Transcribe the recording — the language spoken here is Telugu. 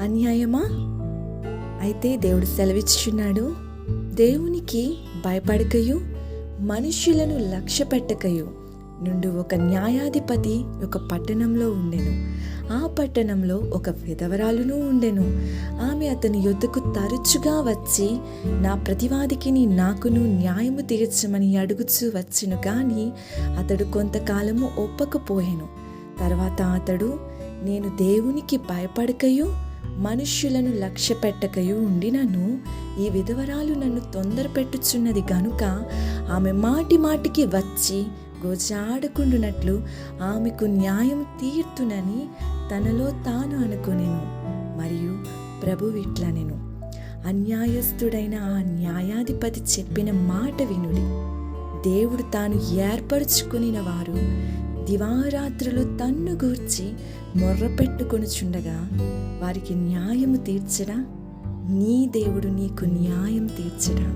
అన్యాయమా? అయితే దేవుడు సెలవిచ్చుచున్నాడు, దేవునికి భయపడకయు మనుష్యులను లక్ష్య పెట్టకయు నుండి ఒక న్యాయాధిపతి ఒక పట్టణంలో ఉండెను. ఆ పట్టణంలో ఒక విధవరాలును ఉండెను. ఆమె అతని యొద్దకు తరచుగా వచ్చి, నా ప్రతివాదికి నాకును న్యాయము తీర్చమని అడుగుచూ వచ్చెను. కానీ అతడు కొంతకాలము ఒప్పకపోయెను. తర్వాత అతడు, నేను దేవునికి భయపడకయు మనుష్యులను లక్ష్య పెట్టకయు ఉండినను ఈ విధవరాలు నన్ను తొందర పెట్టుచున్నది గనుక ఆమె మాటి మాటికి వచ్చి గోజాడకుండునట్లు ఆమెకు న్యాయం తీర్తునని తనలో తాను అనుకొనెను. మరియు ప్రభువు ఇట్లనెను, అన్యాయస్తుడైన ఆ న్యాయాధిపతి చెప్పిన మాట వినుడి. దేవుడు తాను ఏర్పరచుకునిన వారు దివారాత్రులు తన్ను గూర్చి మొర్రపెట్టుకొనుచుండగా వారికి న్యాయము తీర్చడా? నీ దేవుడు నీకు న్యాయం తీర్చడా?